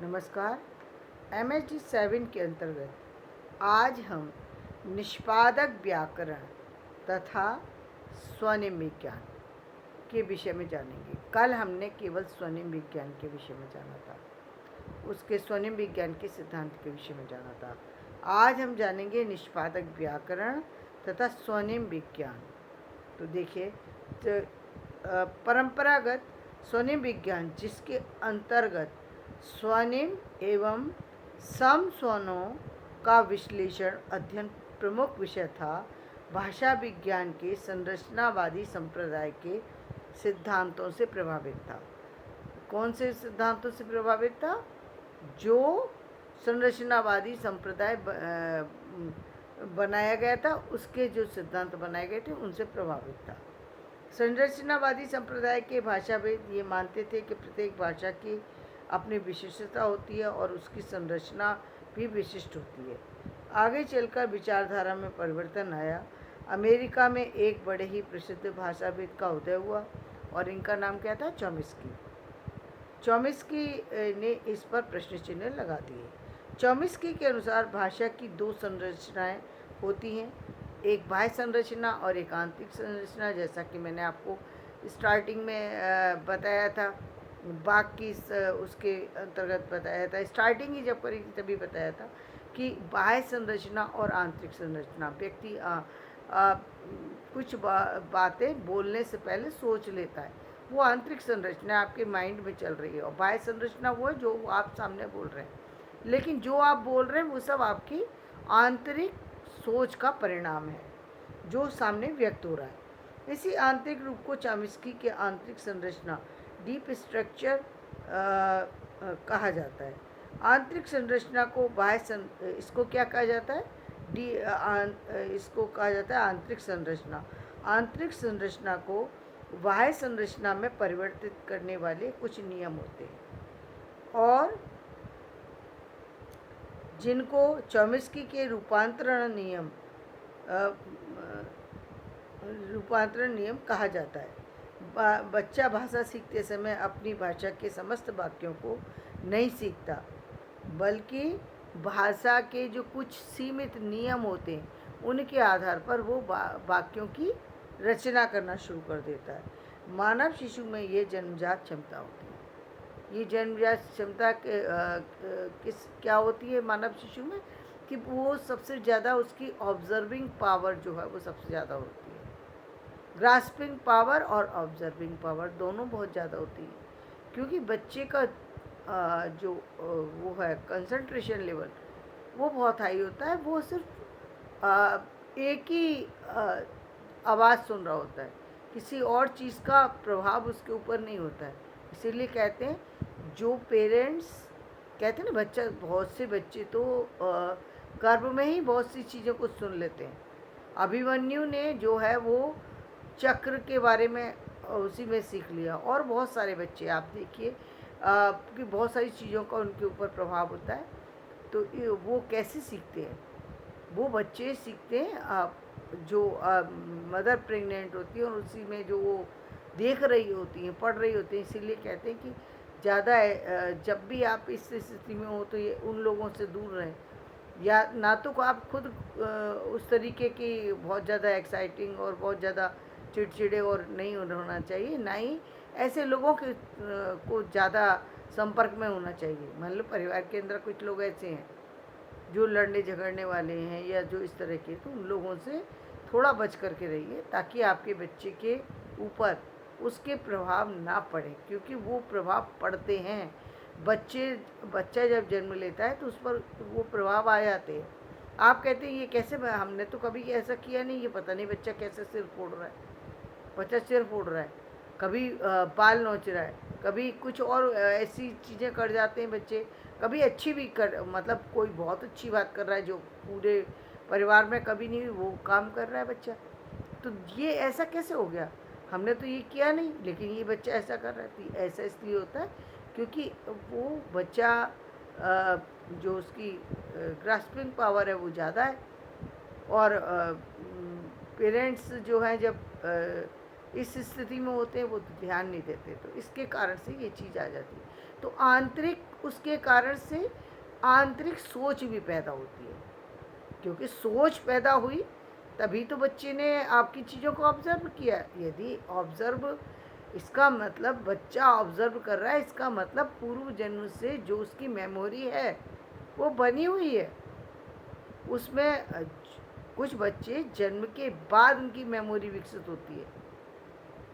नमस्कार। MHD 7 के अंतर्गत आज हम निष्पादक व्याकरण तथा स्वनिम विज्ञान के विषय में जानेंगे। कल हमने केवल स्वनिम विज्ञान के विषय में जाना था, उसके स्वनिम विज्ञान के सिद्धांत के विषय में जाना था। आज हम जानेंगे निष्पादक व्याकरण तथा स्वनिम विज्ञान। तो देखिए, परंपरागत स्वनिम विज्ञान जिसके अंतर्गत स्वनिम एवं समस्वनों का विश्लेषण अध्ययन प्रमुख विषय था, भाषा विज्ञान के संरचनावादी संप्रदाय के सिद्धांतों से प्रभावित था। कौन से सिद्धांतों से प्रभावित था? जो संरचनावादी संप्रदाय बनाया गया था, उसके जो सिद्धांत बनाए गए थे उनसे प्रभावित था। संरचनावादी संप्रदाय के भाषाविद ये मानते थे कि प्रत्येक भाषा की अपनी विशिष्टता होती है और उसकी संरचना भी विशिष्ट होती है। आगे चलकर विचारधारा में परिवर्तन आया। अमेरिका में एक बड़े ही प्रसिद्ध भाषाविद का उदय हुआ और इनका नाम क्या था? चॉम्स्की। चॉम्स्की ने इस पर प्रश्न चिन्ह लगा दिए। चॉम्स्की के अनुसार भाषा की दो संरचनाएं होती हैं, एक बाह्य संरचना और एक आंतरिक संरचना। जैसा कि मैंने आपको स्टार्टिंग में बताया था, बाकी उसके अंतर्गत बताया था, स्टार्टिंग ही जब करी तभी बताया था कि बाह्य संरचना और आंतरिक संरचना। व्यक्ति कुछ बातें बोलने से पहले सोच लेता है, वो आंतरिक संरचना आपके माइंड में चल रही है, और बाह्य संरचना वो है जो आप सामने बोल रहे हैं। लेकिन जो आप बोल रहे हैं वो सब आपकी आंतरिक सोच का परिणाम है जो सामने व्यक्त हो रहा है। इसी आंतरिक रूप को चॉम्स्की के आंतरिक संरचना, डीप स्ट्रक्चर कहा जाता है। आंतरिक संरचना को इसको क्या कहा जाता है? इसको कहा जाता है आंतरिक संरचना। आंतरिक संरचना को बाह्य संरचना में परिवर्तित करने वाले कुछ नियम होते हैं और जिनको चॉम्स्की के रूपांतरण नियम कहा जाता है। बच्चा भाषा सीखते समय अपनी भाषा के समस्त वाक्यों को नहीं सीखता, बल्कि भाषा के जो कुछ सीमित नियम होते हैं उनके आधार पर वो वाक्यों की रचना करना शुरू कर देता है। मानव शिशु में ये जन्मजात क्षमता होती है। ये जन्मजात क्षमता क्या होती है मानव शिशु में? कि वो सबसे ज़्यादा उसकी ऑब्जर्विंग पावर जो है वो सबसे ज़्यादा होती है। ग्रास्पिंग पावर और ऑब्जर्विंग पावर दोनों बहुत ज़्यादा होती है, क्योंकि बच्चे का जो वो है कंसंट्रेशन लेवल वो बहुत हाई होता है। वो सिर्फ एक ही आवाज़ सुन रहा होता है, किसी और चीज़ का प्रभाव उसके ऊपर नहीं होता है। इसीलिए कहते हैं जो पेरेंट्स कहते हैं ना, बहुत से बच्चे तो गर्भ में ही बहुत सी चीज़ों को सुन लेते हैं। अभिमन्यु ने जो है वो चक्र के बारे में उसी में सीख लिया, और बहुत सारे बच्चे आप देखिए कि बहुत सारी चीज़ों का उनके ऊपर प्रभाव होता है। तो वो कैसे सीखते हैं? वो बच्चे सीखते हैं जो मदर प्रेग्नेंट होती है और उसी में जो वो देख रही होती हैं, पढ़ रही होती हैं। इसीलिए कहते हैं कि ज़्यादा जब भी आप इस स्थिति में हो तो ये उन लोगों से दूर रहें, या ना तो आप खुद उस तरीके की बहुत ज़्यादा एक्साइटिंग और बहुत ज़्यादा चिड़चिड़े और नहीं होना चाहिए, ना ही ऐसे लोगों के को ज़्यादा संपर्क में होना चाहिए। मान लो परिवार के अंदर कुछ लोग ऐसे हैं जो लड़ने झगड़ने वाले हैं या जो इस तरह के, तो उन लोगों से थोड़ा बच करके रहिए ताकि आपके बच्चे के ऊपर उसके प्रभाव ना पड़े, क्योंकि वो प्रभाव पड़ते हैं। बच्चा जब जन्म लेता है तो उस पर वो प्रभाव आ जाते हैं। आप कहते हैं ये कैसे? हमने तो कभी ऐसा किया नहीं, ये पता नहीं बच्चा कैसे सिर फोड़ रहा है, बच्चा सिर फोड़ रहा है, कभी बाल नोच रहा है, कभी कुछ और ऐसी चीज़ें कर जाते हैं बच्चे। कभी अच्छी भी मतलब कोई बहुत अच्छी बात कर रहा है जो पूरे परिवार में कभी नहीं वो काम कर रहा है बच्चा। तो ये ऐसा कैसे हो गया? हमने तो ये किया नहीं, लेकिन ये बच्चा ऐसा कर रहा है। तो ऐसा इसलिए होता है क्योंकि वो बच्चा जो उसकी ग्रास्पिंग पावर है वो ज़्यादा है, और पेरेंट्स जो हैं जब इस स्थिति में होते हैं वो ध्यान नहीं देते, तो इसके कारण से ये चीज़ आ जाती है। तो आंतरिक उसके कारण से आंतरिक सोच भी पैदा होती है, क्योंकि सोच पैदा हुई तभी तो बच्चे ने आपकी चीज़ों को ऑब्जर्व किया। यदि ऑब्जर्व, इसका मतलब बच्चा ऑब्जर्व कर रहा है, इसका मतलब पूर्व जन्म से जो उसकी मेमोरी है वो बनी हुई है। उसमें कुछ बच्चे जन्म के बाद उनकी मेमोरी विकसित होती है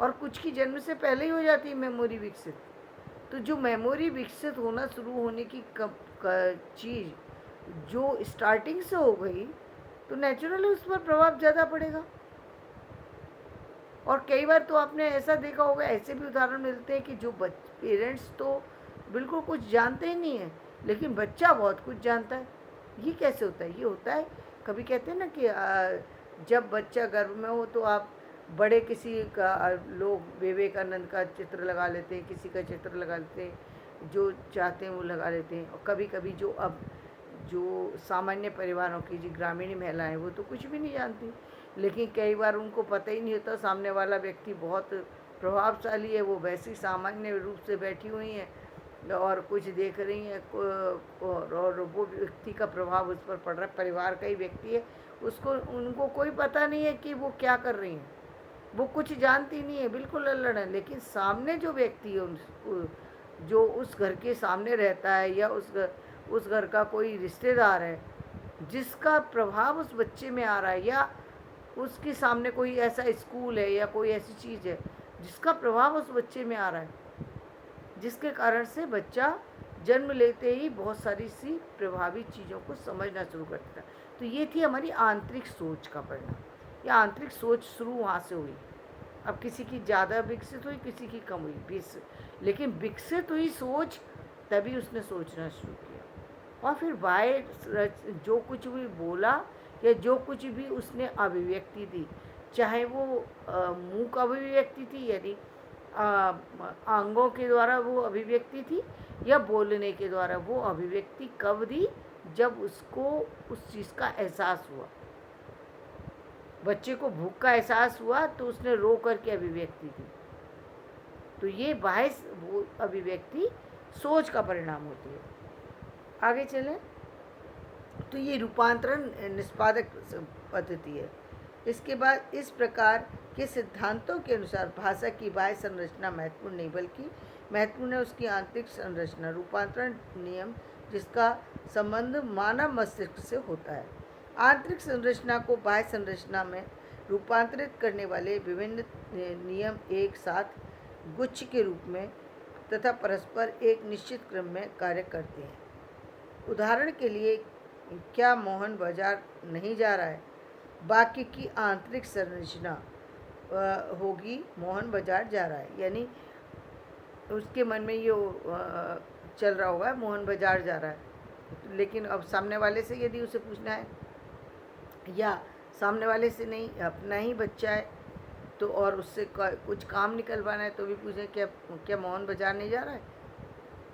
और कुछ की जन्म से पहले ही हो जाती है मेमोरी विकसित। तो जो मेमोरी विकसित होना शुरू होने की चीज़ जो स्टार्टिंग से हो गई तो नेचुरली उस पर प्रभाव ज़्यादा पड़ेगा। और कई बार तो आपने ऐसा देखा होगा, ऐसे भी उदाहरण मिलते हैं कि जो पेरेंट्स तो बिल्कुल कुछ जानते ही नहीं है लेकिन बच्चा बहुत कुछ जानता है। ये कैसे होता है? ये होता है, कभी कहते हैं ना कि जब बच्चा गर्भ में हो तो आप बड़े किसी का लोग विवेकानंद का चित्र लगा लेते हैं, किसी का चित्र लगा लेते हैं, जो चाहते हैं वो लगा लेते हैं। और कभी कभी जो सामान्य परिवारों की जो ग्रामीण महिलाएं वो तो कुछ भी नहीं जानती, लेकिन कई बार उनको पता ही नहीं होता सामने वाला व्यक्ति बहुत प्रभावशाली है, वो वैसे ही सामान्य रूप से बैठी हुई हैं और कुछ देख रही हैं और वो व्यक्ति का प्रभाव उस पर पड़ रहा है, परिवार का ही व्यक्ति है, उसको उनको कोई पता नहीं है कि वो क्या कर रही हैं, वो कुछ जानती नहीं है, बिल्कुल अल्लड़ है। लेकिन सामने जो व्यक्ति है जो उस घर के सामने रहता है या उस घर का कोई रिश्तेदार है जिसका प्रभाव उस बच्चे में आ रहा है, या उसके सामने कोई ऐसा स्कूल है या कोई ऐसी चीज़ है जिसका प्रभाव उस बच्चे में आ रहा है, जिसके कारण से बच्चा जन्म लेते ही बहुत सारी सी प्रभावी चीज़ों को समझना शुरू कर देता है। तो ये थी हमारी आंतरिक सोच का परिणाम। ये आंतरिक सोच शुरू वहाँ से हुई। अब किसी की ज़्यादा विकसित हुई, किसी की कम हुई, लेकिन विकसित हुई सोच तभी उसने सोचना शुरू किया और फिर बाहर जो कुछ भी बोला या जो कुछ भी उसने अभिव्यक्ति दी, चाहे वो मुंह का अभिव्यक्ति थी यानी अंगों के द्वारा वो अभिव्यक्ति थी, या बोलने के द्वारा वो अभिव्यक्ति कब दी? जब उसको उस चीज़ का एहसास हुआ। बच्चे को भूख का एहसास हुआ तो उसने रो करके अभिव्यक्ति दी। तो ये बाह्य अभिव्यक्ति सोच का परिणाम होती है। आगे चलें तो ये रूपांतरण निष्पादक पद्धति है। इसके बाद इस प्रकार के सिद्धांतों के अनुसार भाषा की बाह्य संरचना महत्वपूर्ण नहीं बल्कि महत्वपूर्ण है उसकी आंतरिक संरचना, रूपांतरण नियम जिसका संबंध मानव मस्तिष्क से होता है। आंतरिक संरचना को बाह्य संरचना में रूपांतरित करने वाले विभिन्न नियम एक साथ गुच्छ के रूप में तथा परस्पर एक निश्चित क्रम में कार्य करते हैं। उदाहरण के लिए, क्या मोहन बाजार नहीं जा रहा है? वाक्य की आंतरिक संरचना होगी मोहन बाजार जा रहा है, यानी उसके मन में ये चल रहा होगा मोहन बाजार जा रहा है। लेकिन अब सामने वाले से यदि उसे पूछना है या सामने वाले से नहीं, अपना ही बच्चा है तो और उससे कुछ काम निकलवाना है तो भी पूछें क्या मोहन बाजार नहीं जा रहा है?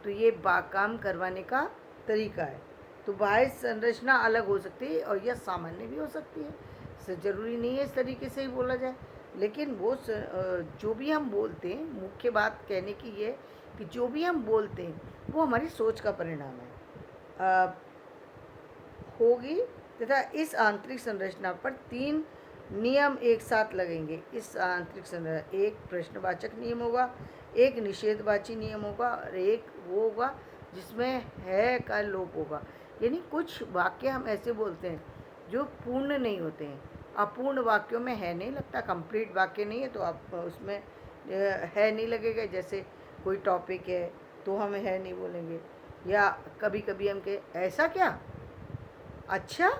तो ये काम करवाने का तरीका है। तो बाह्य संरचना अलग हो सकती है और यह सामान्य भी हो सकती है, इससे ज़रूरी नहीं है इस तरीके से ही बोला जाए। लेकिन वो जो भी हम बोलते हैं, मुख्य बात कहने की ये कि जो भी हम बोलते हैं वो हमारी सोच का परिणाम है होगी तथा इस आंतरिक संरचना पर 3 नियम एक साथ लगेंगे। इस आंतरिक संरचना एक प्रश्नवाचक नियम होगा, एक निषेधवाची नियम होगा और एक वो होगा जिसमें है का लोप होगा। यानी कुछ वाक्य हम ऐसे बोलते हैं जो पूर्ण नहीं होते हैं। अपूर्ण वाक्यों में है नहीं लगता, कंप्लीट वाक्य नहीं है तो आप उसमें है नहीं लगेगा। जैसे कोई टॉपिक है तो हम है नहीं बोलेंगे, या कभी कभी हम कहें ऐसा क्या, अच्छा,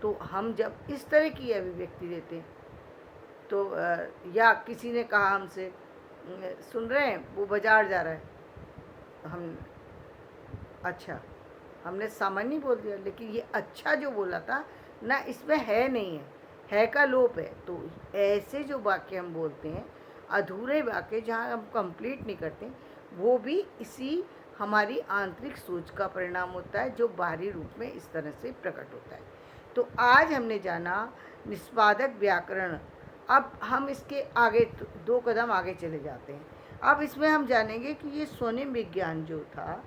तो हम जब इस तरह की अभिव्यक्ति देते हैं तो या किसी ने कहा हमसे सुन रहे हैं वो बाजार जा रहा है, हम अच्छा, हमने सामान्य बोल दिया, लेकिन ये अच्छा जो बोला था ना इसमें है नहीं है का लोप है। तो ऐसे जो वाक्य हम बोलते हैं अधूरे वाक्य जहाँ हम कंप्लीट नहीं करते, वो भी इसी हमारी आंतरिक सोच का परिणाम होता है जो बाहरी रूप में इस तरह से प्रकट होता है। तो आज हमने जाना निष्पादक व्याकरण। अब हम इसके आगे 2 कदम आगे चले जाते हैं। अब इसमें हम जानेंगे कि ये स्वनिम विज्ञान जो था,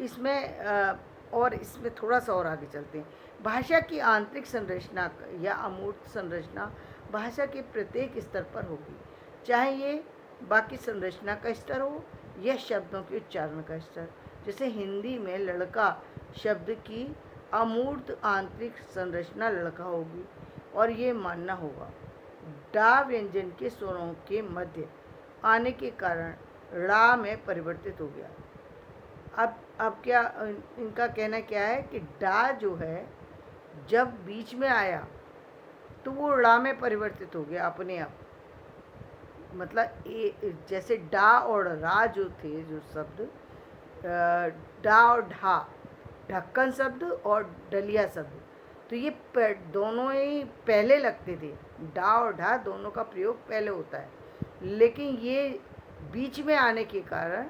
इसमें और इसमें थोड़ा सा और आगे चलते हैं। भाषा की आंतरिक संरचना या अमूर्त संरचना भाषा के प्रत्येक स्तर पर होगी, चाहे ये बाकी संरचना का स्तर हो या शब्दों के उच्चारण का स्तर। जैसे हिंदी में लड़का शब्द की अमूर्त आंतरिक संरचना लड़का होगी, और ये मानना होगा। डा व्यंजन के स्वरों के मध्य आने के कारण ड़ा में परिवर्तित हो गया। अब क्या इनका कहना क्या है कि डा जो है जब बीच में आया तो वो ड़ा में परिवर्तित हो गया अपने आप। मतलब जैसे डा और रा जो थे, जो शब्द डा और ढा, ढक्कन शब्द और डलिया शब्द, तो ये दोनों ही पहले लगते थे। डा और ढा दोनों का प्रयोग पहले होता है, लेकिन ये बीच में आने के कारण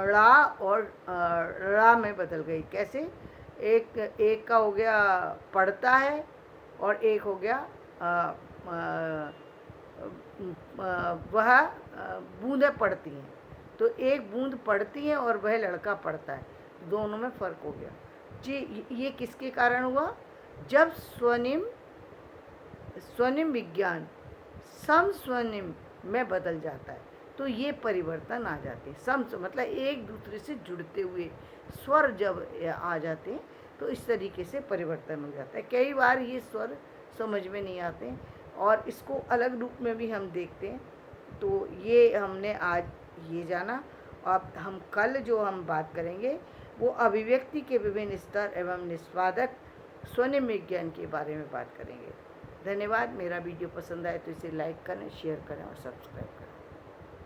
ड़ा और रा में बदल गई। कैसे? एक का हो गया पढ़ता है और एक हो गया वह बूंदें पड़ती हैं। तो एक बूंद पड़ती है और वह लड़का पढ़ता है, दोनों में फ़र्क हो गया जी। ये किसके कारण हुआ? जब स्वनिम विज्ञान सम स्वनिम में बदल जाता है तो ये परिवर्तन आ जाते हैं। सम मतलब एक दूसरे से जुड़ते हुए स्वर जब आ जाते हैं तो इस तरीके से परिवर्तन हो जाता है। कई बार ये स्वर समझ में नहीं आते और इसको अलग रूप में भी हम देखते हैं। तो ये हमने आज ये जाना। अब हम कल जो हम बात करेंगे वो अभिव्यक्ति के विभिन्न स्तर एवं निष्पादक स्वनिम विज्ञान के बारे में बात करेंगे। धन्यवाद। मेरा वीडियो पसंद आए तो इसे लाइक करें, शेयर करें और सब्सक्राइब करें।